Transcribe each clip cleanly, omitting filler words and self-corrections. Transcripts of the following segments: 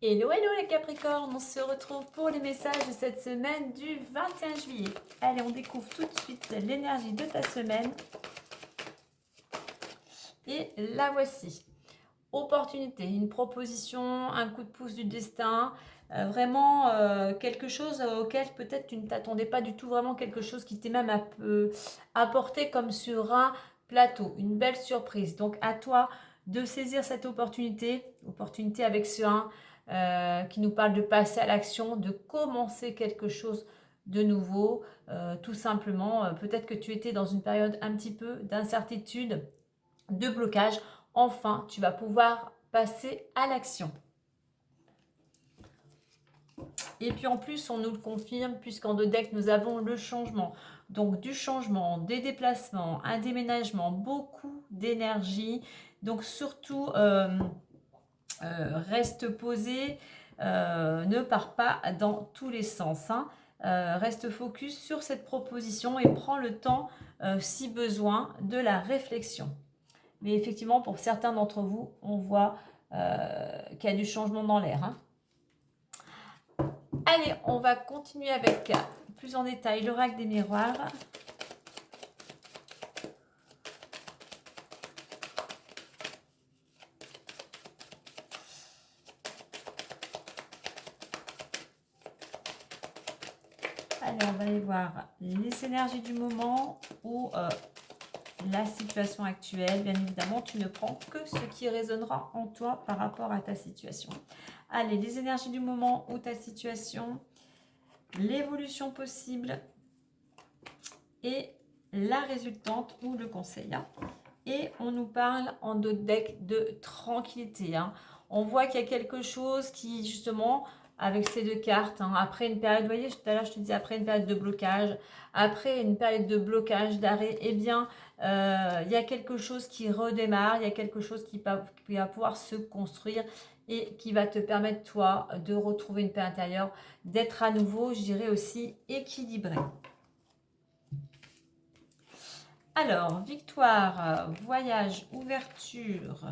Hello, hello les Capricornes, on se retrouve pour les messages de cette semaine du 21 juillet. Allez, on découvre tout de suite l'énergie de ta semaine. Et la voici. Opportunité, une proposition, un coup de pouce du destin, vraiment quelque chose auquel peut-être tu ne t'attendais pas du tout, vraiment quelque chose qui t'est même un peu apporté comme sur un plateau, une belle surprise. Donc à toi de saisir cette opportunité avec ce 1 qui nous parle de passer à l'action, de commencer quelque chose de nouveau, tout simplement. Peut-être que tu étais dans une période un petit peu d'incertitude, de blocage. Enfin, tu vas pouvoir passer à l'action. Et puis en plus, on nous le confirme, puisqu'en deux decks, nous avons le changement. Donc du changement, des déplacements, un déménagement, beaucoup d'énergie. Donc surtout, reste posé, ne pars pas dans tous les sens. Hein. Reste focus sur cette proposition et prends le temps, si besoin, de la réflexion. Mais effectivement, pour certains d'entre vous, on voit qu'il y a du changement dans l'air. Hein. Allez, on va continuer avec plus en détail l'oracle des miroirs. Allez, on va aller voir les énergies du moment ou la situation actuelle. Bien évidemment, tu ne prends que ce qui résonnera en toi par rapport à ta situation. Allez, les énergies du moment ou ta situation, l'évolution possible et la résultante ou le conseil. Hein. Et on nous parle en d'autres decks de tranquillité. Hein. On voit qu'il y a quelque chose qui, justement, avec ces deux cartes, hein, après une période, vous voyez, tout à l'heure je te disais, après une période de blocage, après une période de blocage, d'arrêt, eh bien, il y a quelque chose qui redémarre, il y a quelque chose qui va pouvoir se construire et qui va te permettre, toi, de retrouver une paix intérieure, d'être à nouveau, je dirais aussi, équilibré. Alors, victoire, voyage, ouverture,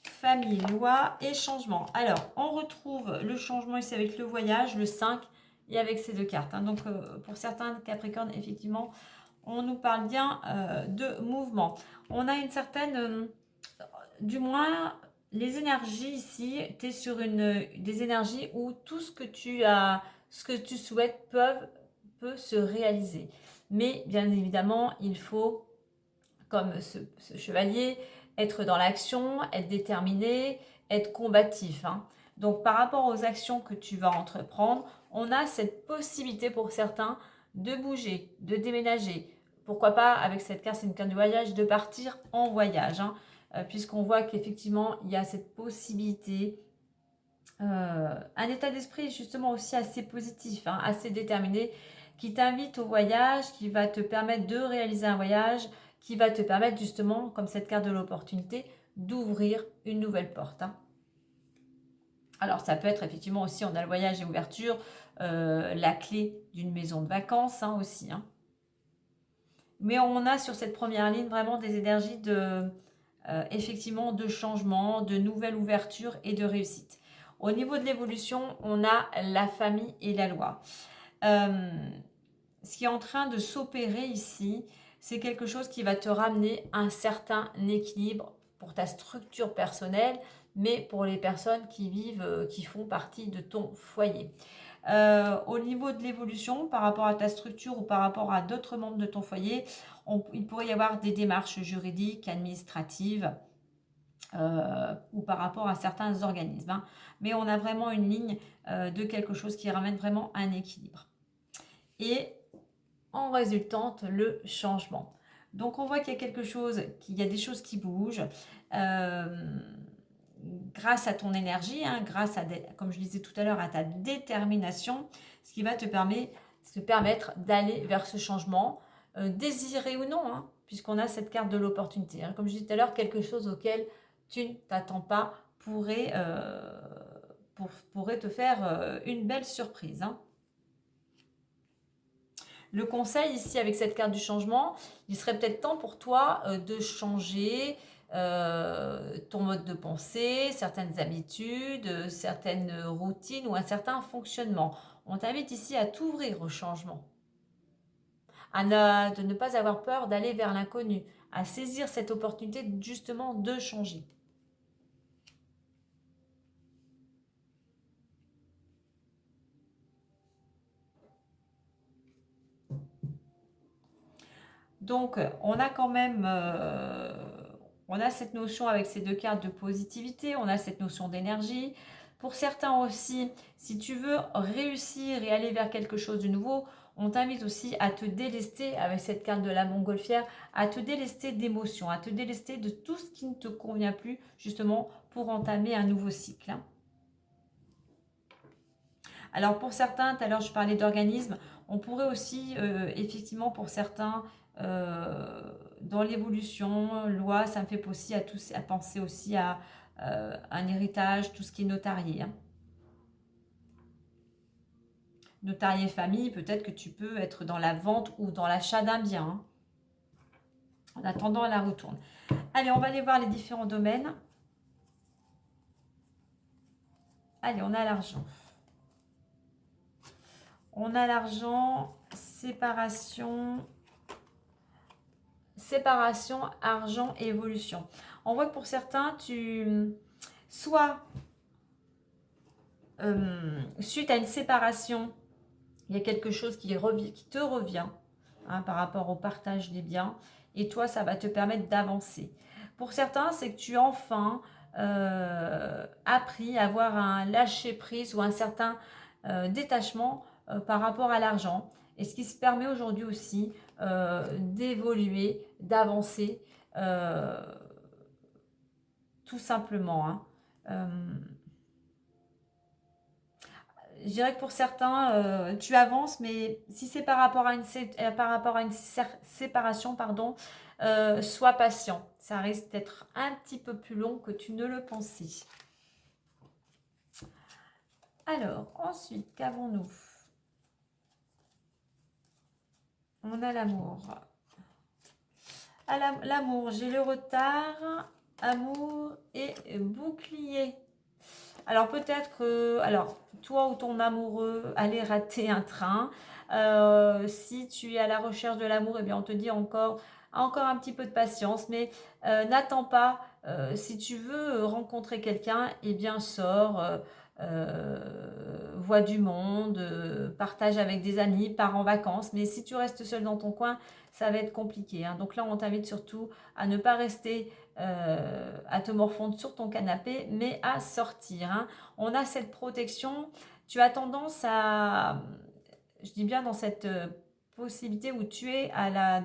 famille, loi et changement. Alors, on retrouve le changement ici avec le voyage, le 5 et avec ces deux cartes. Hein. Donc, pour certains Capricornes, effectivement, on nous parle bien de mouvement. On a une certaine, du moins, les énergies ici, tu es sur des énergies où tout ce que tu as, ce que tu souhaites peut se réaliser. Mais bien évidemment, il faut, comme ce chevalier, être dans l'action, être déterminé, être combatif. Hein. Donc par rapport aux actions que tu vas entreprendre, on a cette possibilité pour certains de bouger, de déménager. Pourquoi pas, avec cette carte, c'est une carte de voyage, de partir en voyage. Hein, puisqu'on voit qu'effectivement, il y a cette possibilité. Un état d'esprit justement aussi assez positif, hein, assez déterminé, qui t'invite au voyage, qui va te permettre de réaliser un voyage, qui va te permettre justement, comme cette carte de l'opportunité, d'ouvrir une nouvelle porte. Hein. Alors ça peut être effectivement aussi, on a le voyage et ouverture, la clé d'une maison de vacances hein, aussi. Hein. Mais on a sur cette première ligne vraiment des énergies de, effectivement, de changement, de nouvelle ouverture et de réussite. Au niveau de l'évolution, on a la famille et la loi. Ce qui est en train de s'opérer ici, c'est quelque chose qui va te ramener un certain équilibre pour ta structure personnelle, mais pour les personnes qui vivent, qui font partie de ton foyer. Au niveau de l'évolution, par rapport à ta structure ou par rapport à d'autres membres de ton foyer, il pourrait y avoir des démarches juridiques, administratives, ou par rapport à certains organismes. Hein. Mais on a vraiment une ligne de quelque chose qui ramène vraiment un équilibre. Et en résultante, le changement. Donc on voit qu'il y a quelque chose, qu'il y a des choses qui bougent. Grâce à ton énergie, hein, grâce à, comme je disais tout à l'heure, à ta détermination, ce qui va te permettre d'aller vers ce changement, désiré ou non, hein, puisqu'on a cette carte de l'opportunité. Hein. Comme je disais tout à l'heure, quelque chose auquel tu ne t'attends pas pourrait te faire une belle surprise. Hein. Le conseil ici avec cette carte du changement, il serait peut-être temps pour toi de changer, ton mode de pensée, certaines habitudes, certaines routines ou un certain fonctionnement. On t'invite ici à t'ouvrir au changement, de ne pas avoir peur d'aller vers l'inconnu, à saisir cette opportunité justement de changer. Donc, on a quand même, on a cette notion avec ces deux cartes de positivité, on a cette notion d'énergie. Pour certains aussi, si tu veux réussir et aller vers quelque chose de nouveau, on t'invite aussi à te délester avec cette carte de la montgolfière, à te délester d'émotions, à te délester de tout ce qui ne te convient plus, justement, pour entamer un nouveau cycle. Alors pour certains, tout à l'heure je parlais d'organismes, on pourrait aussi, effectivement pour certains, dans l'évolution, loi, ça me fait aussi à penser aussi à un héritage, tout ce qui est notarié. Hein. Notarié famille, peut-être que tu peux être dans la vente ou dans l'achat d'un bien. Hein. En attendant, elle la retourne. Allez, on va aller voir les différents domaines. Allez, on a l'argent. On a l'argent, séparation, argent et évolution. On voit que pour certains, soit suite à une séparation, il y a quelque chose qui te revient hein, par rapport au partage des biens, et toi, ça va te permettre d'avancer. Pour certains, c'est que tu as enfin appris à avoir un lâcher-prise ou un certain détachement par rapport à l'argent, et ce qui se permet aujourd'hui aussi d'évoluer, d'avancer, tout simplement. Hein. Je dirais que pour certains, tu avances, mais si c'est par rapport à une séparation, pardon, sois patient. Ça risque d'être un petit peu plus long que tu ne le pensais. Alors, ensuite, qu'avons-nous? On a l'amour. À l'amour, j'ai le retard, amour et bouclier. Alors peut-être que, toi ou ton amoureux allez rater un train. Si tu es à la recherche de l'amour, eh bien on te dit encore un petit peu de patience, mais n'attends pas. Si tu veux rencontrer quelqu'un, eh bien sors, vois du monde, partage avec des amis, pars en vacances. Mais si tu restes seul dans ton coin, ça va être compliqué. Hein. Donc là, on t'invite surtout à ne pas rester à te morfondre sur ton canapé, mais à sortir. Hein. On a cette protection. Tu as tendance à, je dis bien dans cette possibilité où tu es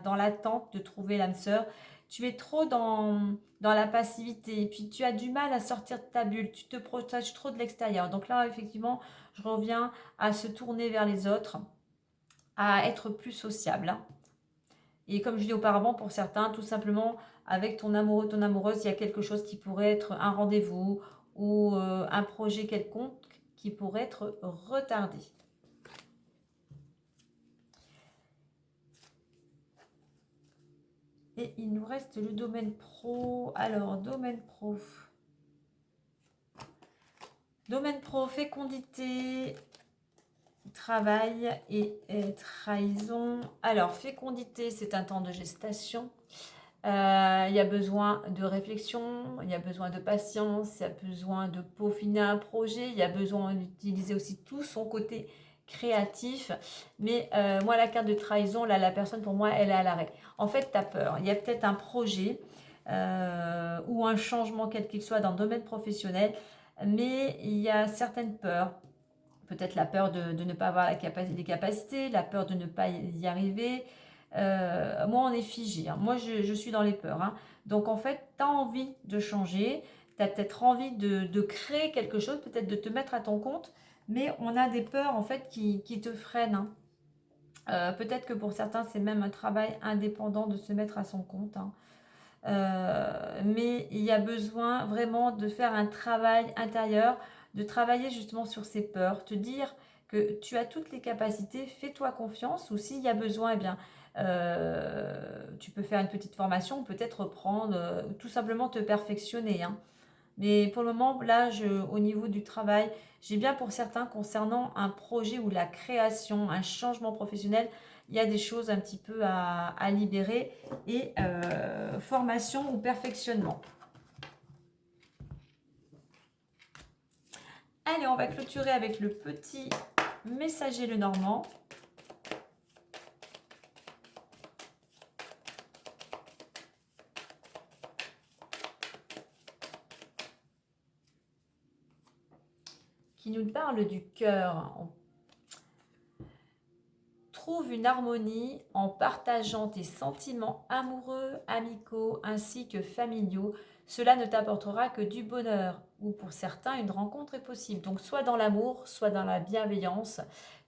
dans l'attente de trouver l'âme sœur, tu es trop dans la passivité, et puis tu as du mal à sortir de ta bulle, tu te protèges trop de l'extérieur. Donc là, effectivement, je reviens à se tourner vers les autres, à être plus sociable. Hein. Et comme je dis auparavant, pour certains, tout simplement, avec ton amoureux, ton amoureuse, il y a quelque chose qui pourrait être un rendez-vous ou un projet quelconque qui pourrait être retardé. Et il nous reste le domaine pro. Alors, domaine pro. Domaine pro, fécondité, travail et trahison. Alors, fécondité, c'est un temps de gestation. Il y a besoin de réflexion, il y a besoin de patience, il y a besoin de peaufiner un projet, il y a besoin d'utiliser aussi tout son côté créatif. Mais moi, la carte de trahison, là, la personne, pour moi, elle est à l'arrêt. En fait, tu as peur. Il y a peut-être un projet ou un changement, quel qu'il soit, dans le domaine professionnel, mais il y a certaines peurs. Peut-être la peur de ne pas avoir les capacités, la peur de ne pas y arriver. Moi, on est figé. Hein. Moi, je suis dans les peurs. Hein. Donc, en fait, tu as envie de changer. Tu as peut-être envie de créer quelque chose, peut-être de te mettre à ton compte. Mais on a des peurs, en fait, qui te freinent. Hein. Peut-être que pour certains, c'est même un travail indépendant de se mettre à son compte. Hein. Mais il y a besoin vraiment de faire un travail intérieur, de travailler justement sur ces peurs, te dire que tu as toutes les capacités, fais-toi confiance, ou s'il y a besoin, eh bien, Tu peux faire une petite formation, peut-être reprendre, tout simplement te perfectionner, hein. Mais pour le moment, là, au niveau du travail, j'ai bien pour certains concernant un projet ou la création, un changement professionnel, il y a des choses un petit peu à libérer et formation ou perfectionnement. Allez, on va clôturer avec le petit messager le Normand. Qui nous parle du cœur. On trouve une harmonie en partageant tes sentiments amoureux, amicaux ainsi que familiaux. Cela ne t'apportera que du bonheur ou pour certains une rencontre est possible. Donc soit dans l'amour, soit dans la bienveillance.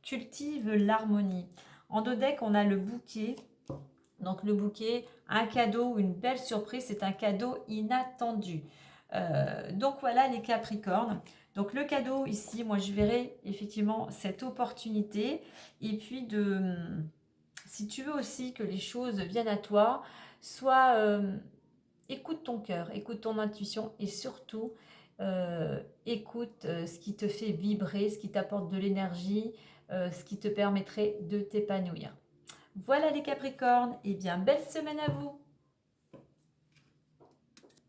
Cultive l'harmonie. En dos deck, on a le bouquet. Donc le bouquet, un cadeau, une belle surprise, c'est un cadeau inattendu. Donc voilà les Capricornes. Donc le cadeau ici, moi je verrai effectivement cette opportunité. Et puis si tu veux aussi que les choses viennent à toi, soit écoute ton cœur, écoute ton intuition et surtout écoute ce qui te fait vibrer, ce qui t'apporte de l'énergie, ce qui te permettrait de t'épanouir. Voilà les Capricornes, et bien belle semaine à vous!